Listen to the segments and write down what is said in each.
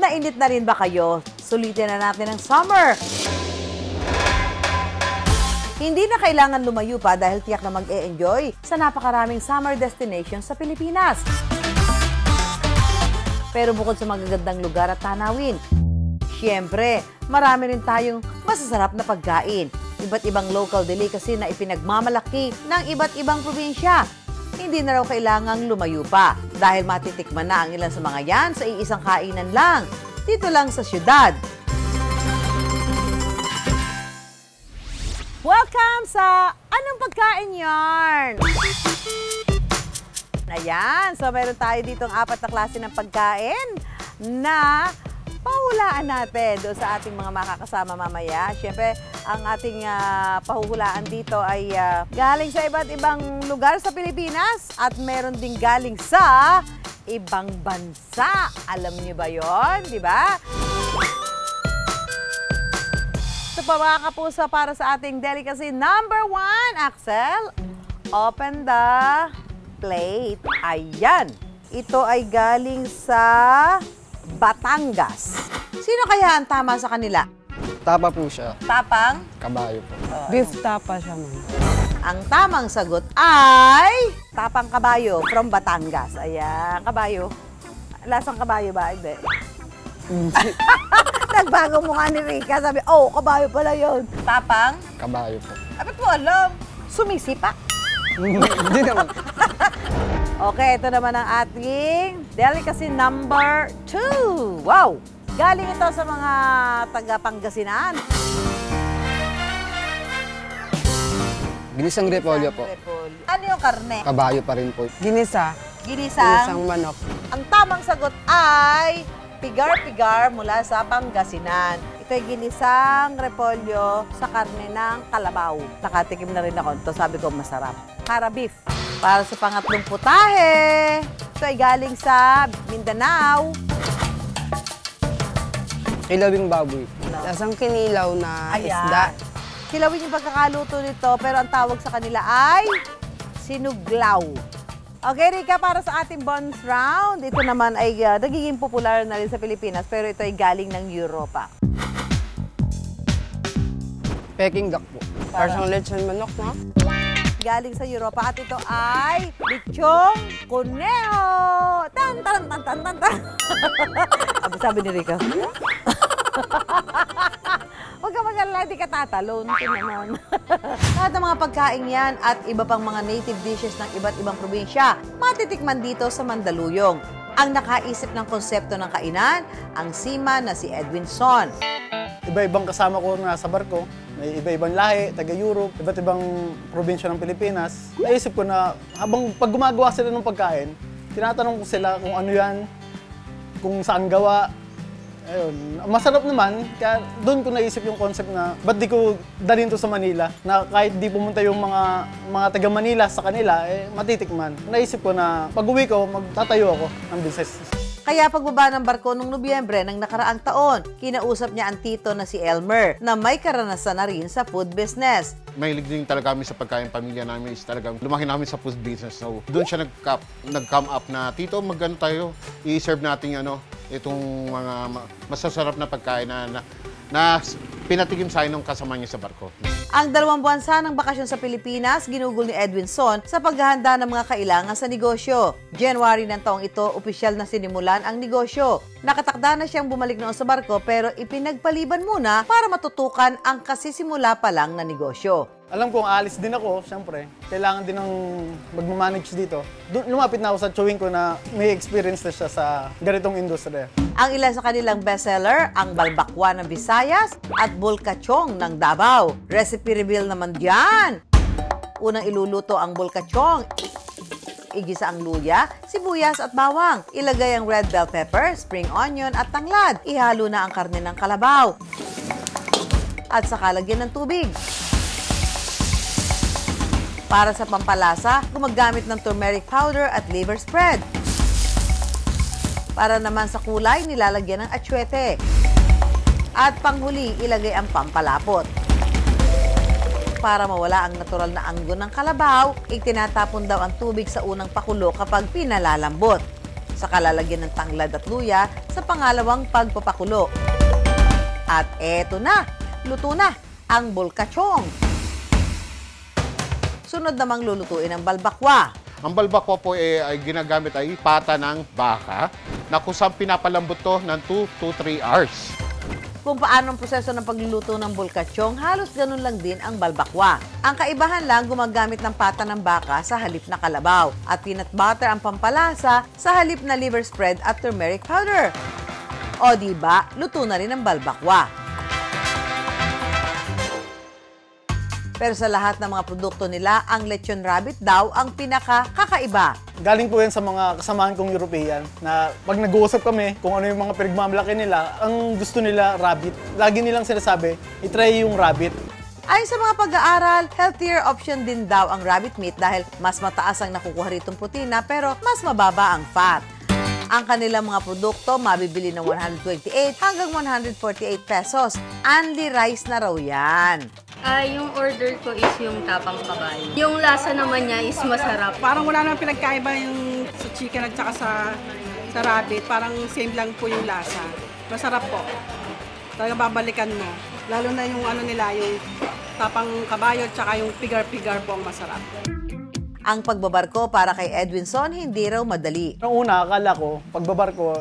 na init na rin ba kayo? Sulitin na natin ang summer. Hindi na kailangan lumayo pa dahil tiyak na mag-e-enjoy sa napakaraming summer destinations sa Pilipinas. Pero bukod sa magagandang lugar at tanawin, siyempre, marami rin tayong masasarap na pagkain. Iba't ibang local delicacy na ipinagmamalaki ng iba't ibang probinsya. Hindi na raw kailangang lumayo pa dahil matitikman na ang ilan sa mga yan sa iisang kainan lang, dito lang sa syudad. Welcome sa Anong Pagkain Yarn? Ayan, so meron tayo ditong 4 na klase ng pagkain na pahulaan natin doon sa ating mga makakasama mamaya. Siyempre, ang ating pahuhulaan dito ay galing sa iba't ibang lugar sa Pilipinas at meron ding galing sa ibang bansa. Alam niyo ba yon, di ba? So, mga kapuso, para sa ating delicacy number 1, Axel, open the plate. Ayan. Ito ay galing sa Batangas. Sino kaya ang tama sa kanila? Tapa po siya. Tapang? Kabayo po. Beef tapa siya, ma'am. Ang tamang sagot ay tapang kabayo from Batangas. Ayan, kabayo. Lasang kabayo ba? Hindi. Nagbago mukha ni Rica. Sabi, oh, kabayo pala yun. Tapang? Kabayo po. Ba't mo alam? Sumisipa. Hindi naman. Okay, ito naman ang ating delicacy number 2. Wow! Galing ito sa mga taga-Pangasinan. Ginisang repolyo po. Ano yung karne? Kabayo pa rin po. Ginisa. Ginisang. Ginisang manok. Ang tamang sagot ay pigar-pigar mula sa Pangasinan. Ito ay ginisang repolyo sa karne ng kalabaw. Nakatikim na rin ako. Ito sabi ko masarap. Hara beef. Para sa pangatlong putahe, ito ay galing sa Mindanao. Kilawing baboy. Lasang kinilaw na Ayan. isda. Kilawin yung pagkakaluto nito, pero ang tawag sa kanila ay sinuglaw. Okay, Rica, para sa ating bonus round, ito naman ay nagiging popular na rin sa Pilipinas, pero ito ay galing ng Europa. Peking duck po. Parsang lechon manok, no? Galing sa Europa at ito ay lechong kuneho. Tan tan tan tan tan tan. Sabi ni Rica. Huwag ka mag-alala, di ka tatalon. Ito naman. Lahat ng mga pagkain yan at iba pang mga native dishes ng iba't ibang probinsya, matitikman dito sa Mandaluyong. Ang nakaisip ng konsepto ng kainan, ang seaman na si Edwin Son. Iba-ibang kasama ko na sa barko. May iba-ibang lahi, taga-Europe, iba't ibang probinsya ng Pilipinas. Naisip ko na habang pag gumagawa sila ng pagkain, tinatanong ko sila kung ano yan, kung saan gawa. Ayun. Masarap naman, kaya doon ko naisip yung concept na ba't di ko dalhin to sa Manila, na kahit di pumunta yung mga taga-Manila sa kanila, matitikman. Naisip ko na pag-uwi ko, magtatayo ako ng business. Kaya pagbaba ng barko noong Nobyembre ng nakaraang taon, kinausap niya ang tito na si Elmer na may karanasan na rin sa food business. Mahilig din talaga kami sa pagkain. Pamilya namin is talagang lumaki namin sa food business. So, doon siya nag-come up na, Tito, mag-ano tayo, i-serve natin itong mga masasarap na pagkain na pinatikim sa ng kasama niya sa barko. Ang 2 buwan ng bakasyon sa Pilipinas, ginugol ni Edwin Son sa paghahanda ng mga kailangan sa negosyo. January ng taong ito, opisyal na sinimulan ang negosyo. Nakatakda na siyang bumalik noon sa barko pero ipinagpaliban muna para matutukan ang kasisimula pa lang na negosyo. Alam kong aalis din ako, siyempre. Kailangan din ng mag-manage dito. Lumapit na ako sa chewing ko na may experience na siya sa ganitong industriya. Ang ilan sa kanilang bestseller, ang balbakwa ng Visayas at bulkachong ng Davao. Recipe reveal naman diyan. Unang iluluto ang bulkachong. Igisa ang luya, sibuyas at bawang. Ilagay ang red bell pepper, spring onion at tanglad. Ihalo na ang karne ng kalabaw. At saka lagyan ng tubig. Para sa pampalasa, gumagamit ng turmeric powder at liver spread. Para naman sa kulay, nilalagyan ng atsuete. At panghuli, ilagay ang pampalapot. Para mawala ang natural na anggo ng kalabaw, itinatapon daw ang tubig sa unang pakulo kapag pinalalambot. Saka lalagyan ng tanglad at luya sa pangalawang pagpapakulo. At eto na, luto na ang bulkachong. Sunod namang lulutuin ang balbakwa. Ang balbakwa po ay ginagamit ay pata ng baka na kung saan pinapalambot to ng 2 to 3 hours. Kung paano ang proseso ng pagluluto ng bulkachong, halos ganun lang din ang balbakwa. Ang kaibahan lang, gumagamit ng pata ng baka sa halip na kalabaw at peanut butter ang pampalasa sa halip na liver spread at turmeric powder. O diba, luto na rin ang balbakwa. Pero sa lahat ng mga produkto nila, ang lechon rabbit daw ang pinaka-kakaiba. Galing po yan sa mga kasamahan kong European na pag nag-uusap kami kung ano yung mga pinagmamalaki nila, ang gusto nila rabbit. Lagi nilang sinasabi, itry yung rabbit. Ayon sa mga pag-aaral, healthier option din daw ang rabbit meat dahil mas mataas ang nakukuha ritong protina pero mas mababa ang fat. Ang kanilang mga produkto mabibili ng 128 hanggang 148 pesos. Only rice na raw yan. Yung order ko is yung tapang kabayo. Yung lasa naman niya is masarap. Parang wala namang pinagkaiba yung sa chicken at saka sa rabbit. Parang same lang po yung lasa. Masarap po. Talaga babalikan mo. Lalo na yung ano nila, yung tapang kabayo at saka yung pigar-pigar po ang masarap. Ang pagbabarko para kay Edwinson hindi raw madali. Noong una, akala ko, pagbabarko,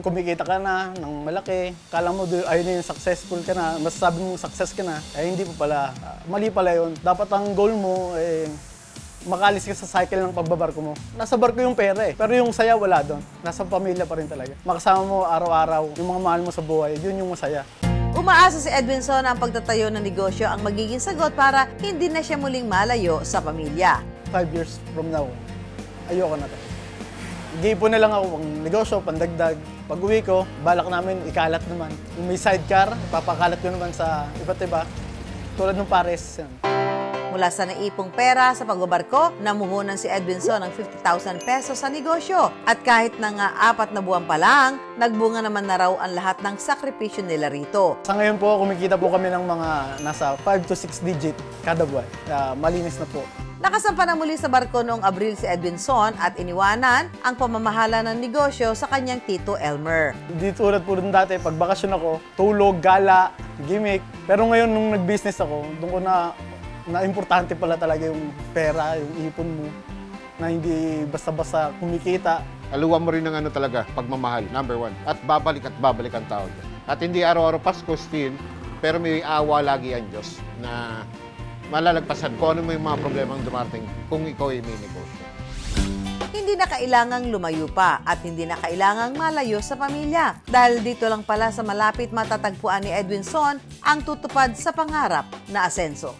kumikita ka na ng malaki. Akala mo, ayun na yung successful ka na. Masasabi mo success ka na. Hindi po pala. Mali pala yun. Dapat ang goal mo, makalis ka sa cycle ng pagbabarko mo. Nasa barko yung pera Pero yung saya wala doon. Nasa pamilya pa rin talaga. Makasama mo araw-araw, yung mga mahal mo sa buhay, yun yung masaya. Umaasa si Edwinson na ang pagtatayo ng negosyo ang magiging sagot para hindi na siya muling malayo sa pamilya. 5 years from now, ayoko na to. Mag-iipon na lang ako ng negosyo, pandagdag. Pag uwi ko, balak namin ikalat naman. Kung may sidecar, papakalat ko naman sa iba't iba. Tulad ng pares. Yan. Mula sa naipong pera sa pagbabarko, namuhunan si Edwinson ng 50,000 pesos sa negosyo. At kahit na nga 4 na buwan pa lang, nagbunga naman na raw ang lahat ng sakripisyo nila rito. Sa ngayon po, kumikita po kami ng mga nasa 5 to 6 digit kada buwan. Malinis na po. Nakasampa na muli sa barko noong Abril si Edwinson at iniwanan ang pamamahala ng negosyo sa kanyang tito Elmer. Di tulad po rin dati, pag bakasyon ako, tulog, gala, gimmick. Pero ngayon, nung nag-business ako, doon ko na importante pala talaga yung pera, yung ipon mo, na hindi basta-basta kumikita. Aluwa mo rin ng ano talaga, pagmamahal, number 1. At babalik ang tao. At hindi araw-araw Pasko, still, pero may awa lagi ang Diyos na malalagpasan kung ano may mga problemang dumarating kung ikaw ay may negosyo. Hindi na kailangang lumayo pa at hindi na kailangang malayo sa pamilya. Dahil dito lang pala sa malapit matatagpuan ni Edwinson ang tutupad sa pangarap na asenso.